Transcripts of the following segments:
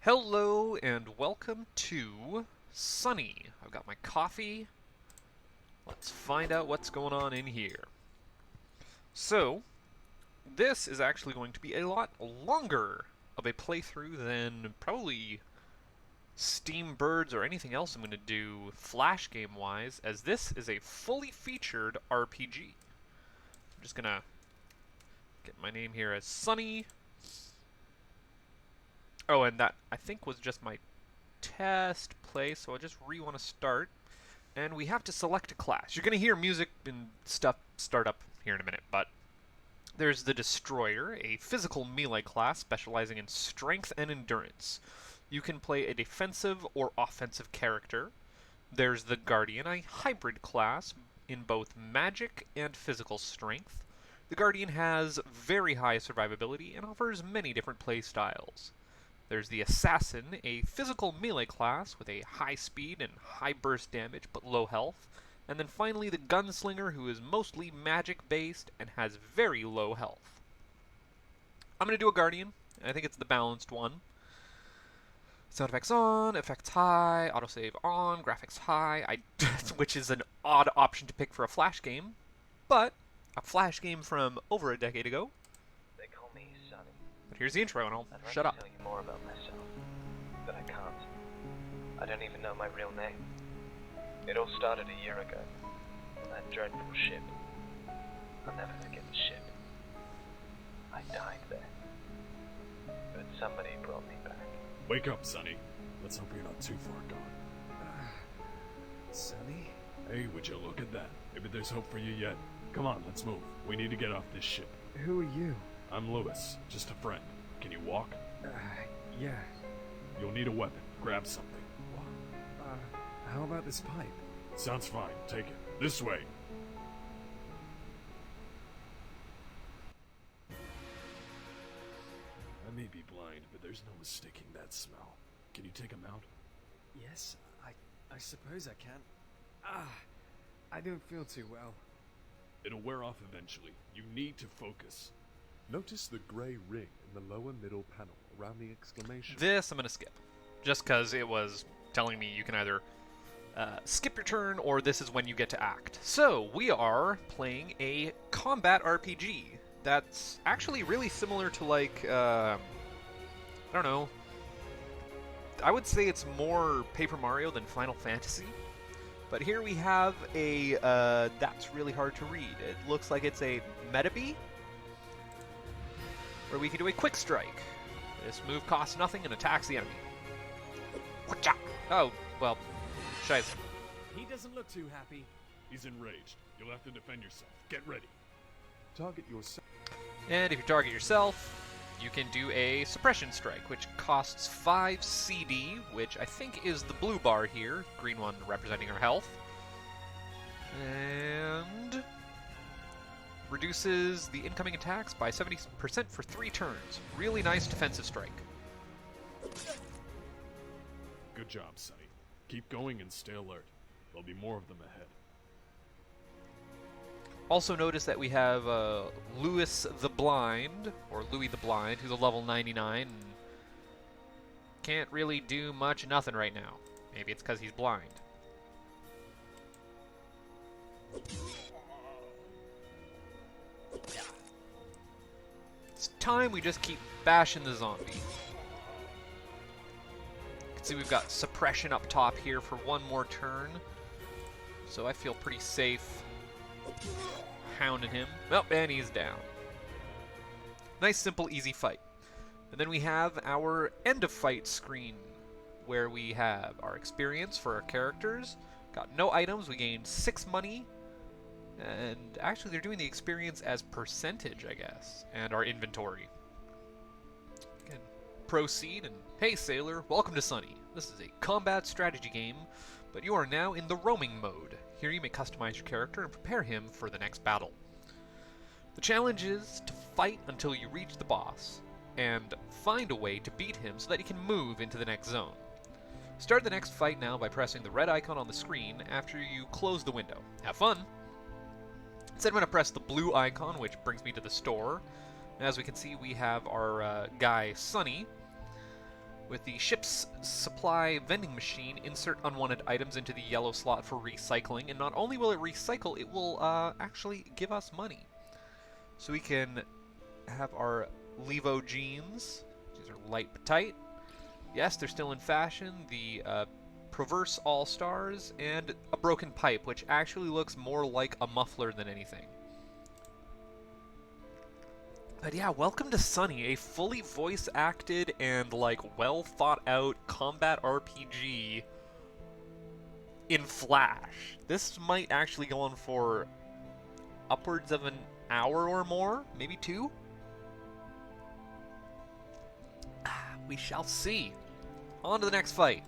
Hello and welcome to Sonny. I've got my coffee. Let's find out what's going on in here. So, this is actually going to be a lot longer of a playthrough than probably Steam Birds or anything else I'm going to do Flash game wise, as this is a fully featured RPG. I'm just going to get my name here as Sonny. Oh, and that I think was just my test play, so I just want to start. And we have to select a class. You're going to hear music and stuff start up here in a minute, but there's the Destroyer, a physical melee class specializing in strength and endurance. You can play a defensive or offensive character. There's the Guardian, a hybrid class in both magic and physical strength. The Guardian has very high survivability and offers many different play styles. There's the Assassin, a physical melee class with a high speed and high burst damage but low health. And then finally the Gunslinger, who is mostly magic based and has very low health. I'm going to do a Guardian. I think it's the balanced one. Sound effects on, effects high, autosave on, graphics high, which is an odd option to pick for a Flash game, but a Flash game from over a decade ago. They call me Sonny. But here's the intro, and I'll I'd shut like up. to tell you more about myself, but I can't. I don't even know my real name. It all started a year ago, on that dreadful ship. I'll never forget the ship. I died there, but somebody brought me back. Wake up, Sonny. Let's hope you're not too far gone. Sonny? Hey, would you look at that? Maybe there's hope for you yet. Come on, let's move. We need to get off this ship. Who are you? I'm Lewis, just a friend. Can you walk? Yeah. You'll need a weapon. Grab something. How about this pipe? Sounds fine. Take it. This way. I may be blind, but there's no mistaking that smell. Can you take him out? Yes, I suppose I can. I don't feel too well. It'll wear off eventually. You need to focus. Notice the grey ring in the lower middle panel around the exclamation. This I'm going to skip, just because it was telling me you can either skip your turn or this is when you get to act. So we are playing a combat RPG that's actually really similar to like, I don't know, I would say it's more Paper Mario than Final Fantasy. But here we have a, that's really hard to read. It looks like it's a Metabee, where we can do a quick strike. This move costs nothing and attacks the enemy. Oh, well, scheiße. He doesn't look too happy. He's enraged. You'll have to defend yourself. Get ready. Target yourself. And if you target yourself, you can do a suppression strike, which costs 5 CD, which I think is the blue bar here, green one representing our health. And reduces the incoming attacks by 70% for 3 turns. Really nice defensive strike. Good job, Sonny. Keep going and stay alert. There'll be more of them ahead. Also notice that we have Louis the Blind, or Louis the Blind, who's a level 99, and can't really do much of nothing right now. Maybe it's because he's blind. It's time we just keep bashing the zombie. You can see we've got suppression up top here for one more turn, so I feel pretty safe hounding him. Well, and he's down. Nice, simple, easy fight. And then we have our end of fight screen, where we have our experience for our characters. Got no items, we gained 6 money. And actually they're doing the experience as percentage, I guess. And our inventory. Again, proceed, and hey sailor, welcome to Sonny. This is a combat strategy game, but you are now in the roaming mode. Here you may customize your character and prepare him for the next battle. The challenge is to fight until you reach the boss, and find a way to beat him so that he can move into the next zone. Start the next fight now by pressing the red icon on the screen after you close the window. Have fun! Instead I'm going to press the blue icon, which brings me to the store. And as we can see, we have our guy Sonny. With the ship's supply vending machine, insert unwanted items into the yellow slot for recycling, and not only will it recycle, it will actually give us money. So we can have our Levo jeans. These are light but tight. Yes, they're still in fashion. The Proverse All-Stars, and a broken pipe, which actually looks more like a muffler than anything. But yeah, welcome to Sonny, a fully voice-acted and, like, well-thought-out combat RPG in Flash. This might actually go on for upwards of an hour or more, maybe 2? We shall see. On to the next fight.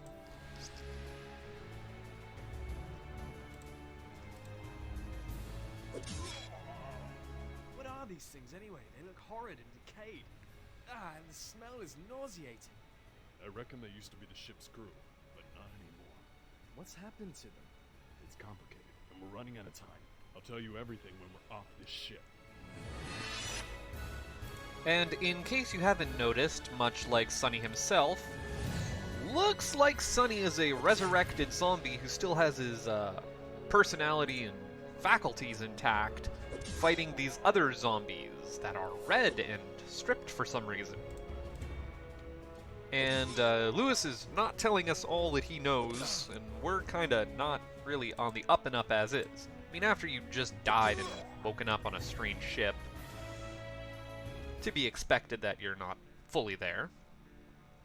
What are these things anyway? They look horrid and decayed. And the smell is nauseating. I reckon they used to be the ship's crew, but not anymore. What's happened to them? It's complicated, and we're running out of time. I'll tell you everything when we're off this ship. And in case you haven't noticed, much like Sonny himself, looks like Sonny is a resurrected zombie who still has his personality and faculties intact, fighting these other zombies that are red and stripped for some reason. And Lewis is not telling us all that he knows, and we're kinda not really on the up and up as is. I mean, after you just died and woken up on a strange ship, to be expected that you're not fully there.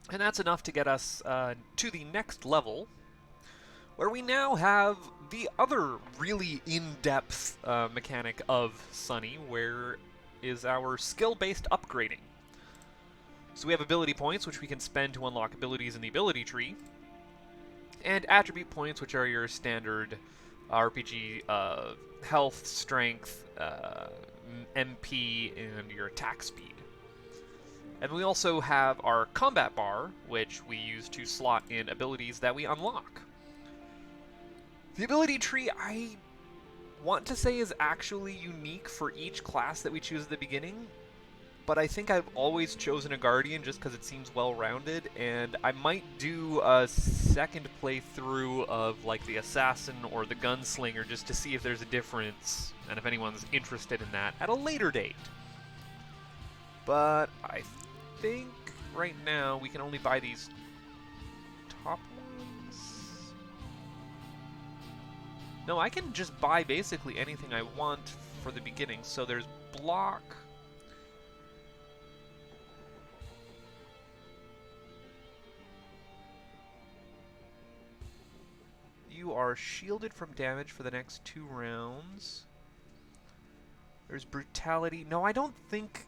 And that's enough to get us to the next level, where we now have the other really in-depth mechanic of Sonny, where is our skill-based upgrading. So we have ability points, which we can spend to unlock abilities in the ability tree, and attribute points, which are your standard RPG health, strength, MP, and your attack speed. And we also have our combat bar, which we use to slot in abilities that we unlock. The ability tree, I want to say, is actually unique for each class that we choose at the beginning, but I think I've always chosen a Guardian just because it seems well-rounded, and I might do a second playthrough of, like, the Assassin or the Gunslinger just to see if there's a difference, and if anyone's interested in that at a later date. But I think right now we can only buy these top ones. No, I can just buy basically anything I want for the beginning. So there's block. You are shielded from damage for the next 2 rounds. There's brutality. No, I don't think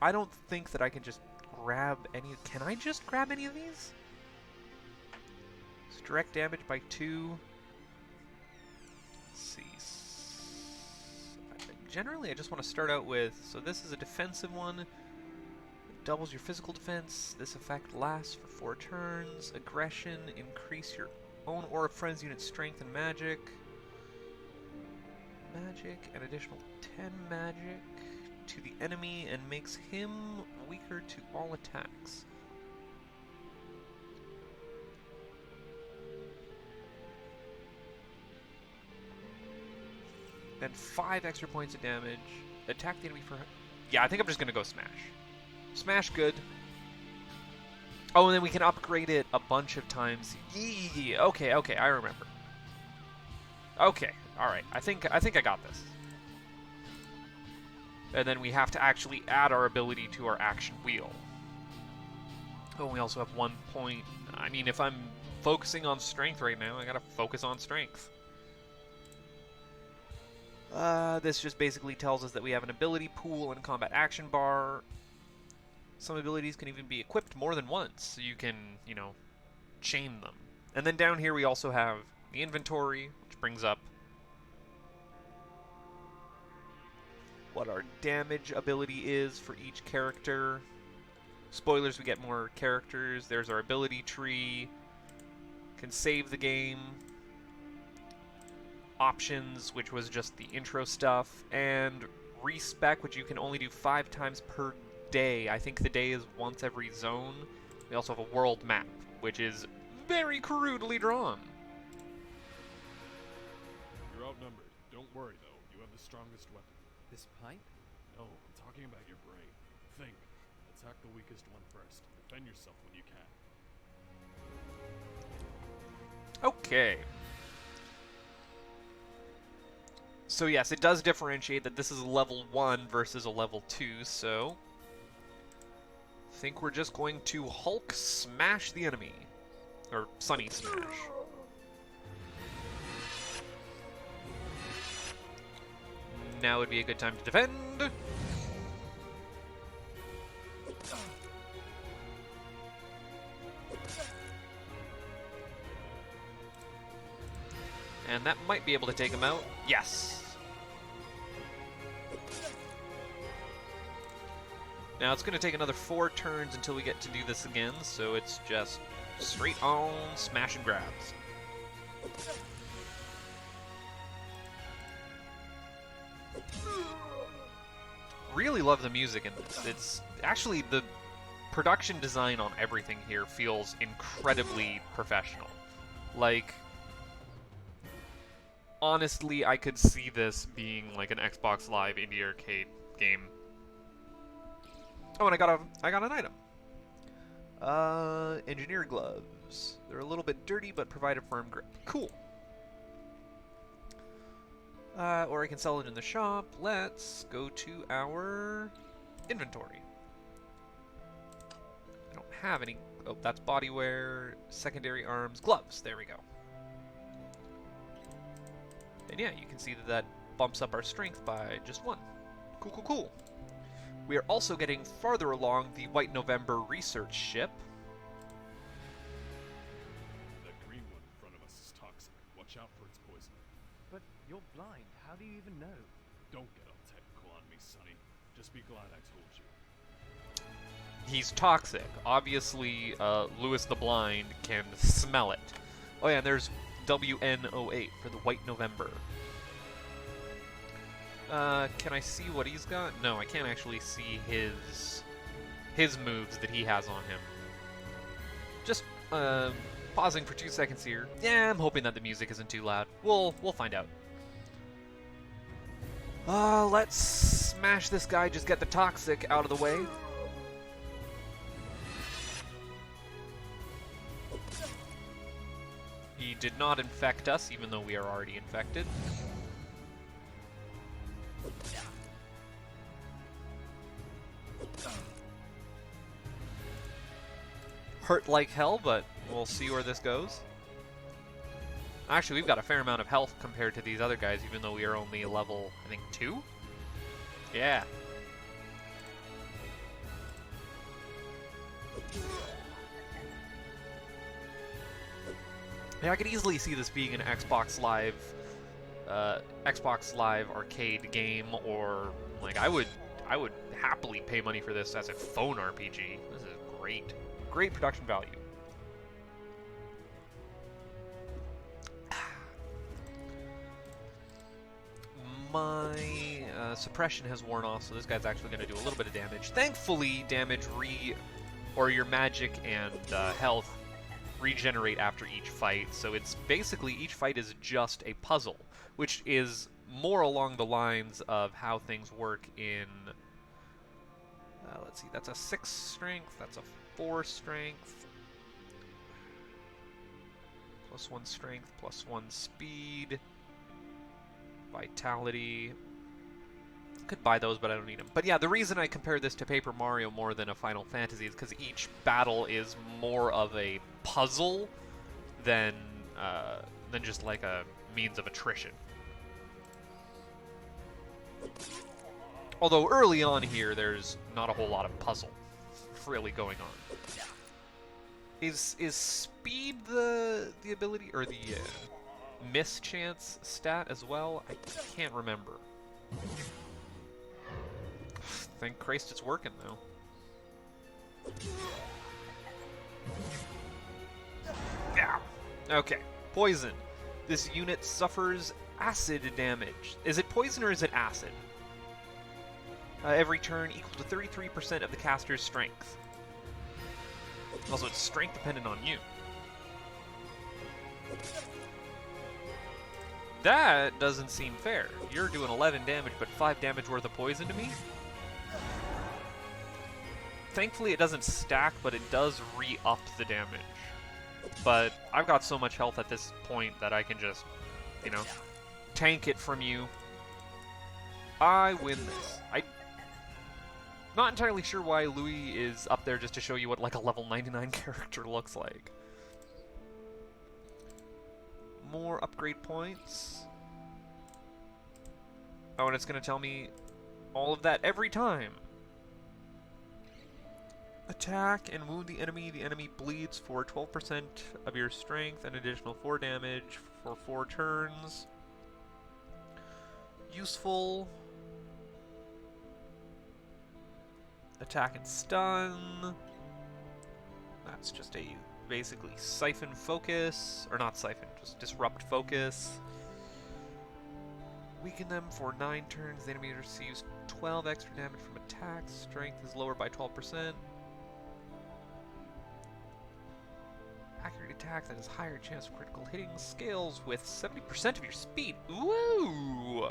that I can just grab any. Can I just grab any of these? It's direct damage by 2. Let's see. Generally, I just want to start out with. So this is a defensive one. It doubles your physical defense. This effect lasts for 4 turns. Aggression, increase your own or a friend's unit strength and magic. Magic, an additional 10 magic to the enemy and makes him weaker to all attacks. And 5 extra points of damage. Attack the enemy for... Yeah, I think I'm just going to go Smash. Smash, good. Oh, and then we can upgrade it a bunch of times. Yeah, okay, I remember. Okay, alright. I think I got this. And then we have to actually add our ability to our action wheel. Oh, we also have 1 point. I mean, if I'm focusing on strength right now, I gotta focus on strength. This just basically tells us that we have an ability pool and combat action bar. Some abilities can even be equipped more than once, so you can, you know, chain them. And then down here we also have the inventory, which brings up what our damage ability is for each character. Spoilers, we get more characters. There's our ability tree. Can save the game. Options, which was just the intro stuff. And respec, which you can only do 5 times per day. I think the day is once every zone. We also have a world map, which is very crudely drawn. You're outnumbered. Don't worry, though. You have the strongest weapon. This pipe? No, I'm talking about your brain. Think. Attack the weakest one first. Defend yourself when you can. Okay. So yes, it does differentiate that this is a level 1 versus a level 2, so I think we're just going to Hulk smash the enemy. Or Sonny smash. Now would be a good time to defend. And that might be able to take him out. Yes. Now it's going to take another 4 turns until we get to do this again, so it's just straight on smash and grabs. Really love the music in this. It's actually, the production design on everything here feels incredibly professional. Like, honestly, I could see this being like an Xbox Live indie arcade game. Oh, and I got an item. Engineer gloves. They're a little bit dirty, but provide a firm grip. Cool. Or I can sell it in the shop. Let's go to our inventory. I don't have any. Oh, that's bodywear, secondary arms, gloves. There we go. And yeah, you can see that that bumps up our strength by just 1. Cool, cool, cool. We are also getting farther along the White November research ship. That green one in front of us is toxic. Watch out for its poison. But you're blind. How do you even know? Don't get all technical on me, Sonny. Just be glad I told you. He's toxic. Obviously, Lewis the Blind can smell it. Oh yeah, and there's WN08 for the White November. Can I see what he's got? No, I can't actually see his moves that he has on him. Just, pausing for 2 seconds here. Yeah, I'm hoping that the music isn't too loud. We'll find out. Let's smash this guy, just get the toxic out of the way. He did not infect us, even though we are already infected. Hurt like hell, but we'll see where this goes. Actually, we've got a fair amount of health compared to these other guys, even though we are only level, I think, 2? Yeah. Yeah, I could easily see this being an Xbox Live arcade game, or like I would happily pay money for this as a phone RPG. This is great. Great production value. My suppression has worn off, so this guy's actually going to do a little bit of damage. Thankfully, your magic and health regenerate after each fight, so it's basically each fight is just a puzzle, which is more along the lines of how things work in let's see, that's a 6 strength, that's a 4 strength, +1 strength, +1 speed, vitality. Could buy those, but I don't need them. But yeah, the reason I compare this to Paper Mario more than a Final Fantasy is because each battle is more of a puzzle than just like a means of attrition. Although early on here, there's not a whole lot of puzzle really going on. Is speed the ability, or the miss chance stat as well? I can't remember. Thank Christ it's working, though. Yeah. Okay. Poison. This unit suffers acid damage. Is it poison or is it acid? Every turn equal to 33% of the caster's strength. Also, it's strength dependent on you. That doesn't seem fair. You're doing 11 damage, but 5 damage worth of poison to me? Thankfully, it doesn't stack, but it does re-up the damage. But I've got so much health at this point that I can just, you know, tank it from you. I win this. I'm not entirely sure why Louis is up there just to show you what like a level 99 character looks like. More upgrade points. Oh, and it's going to tell me all of that every time. Attack and wound the enemy. The enemy bleeds for 12% of your strength, an additional 4 damage for 4 turns. Useful. Attack and stun. That's just a basically siphon focus, or not siphon, just disrupt focus. Weaken them for 9 turns. The enemy receives 12 extra damage from attacks. Strength is lowered by 12%. Accurate attack that has higher chance of critical hitting. Scales with 70% of your speed. Ooh!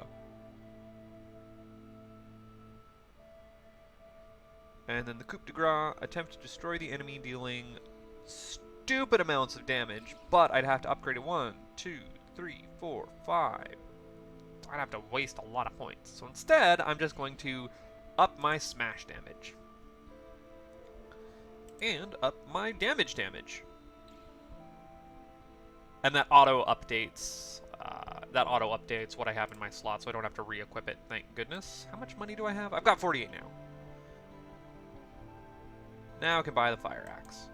And then the coup de grace, attempt to destroy the enemy, dealing stupid amounts of damage, but I'd have to upgrade it 1, 2, 3, 4, 5. I'd have to waste a lot of points. So instead, I'm just going to up my smash damage. And up my damage. And that auto updates what I have in my slot, so I don't have to re-equip it, thank goodness. How much money do I have? I've got 48 now. Now I can buy the fire axe.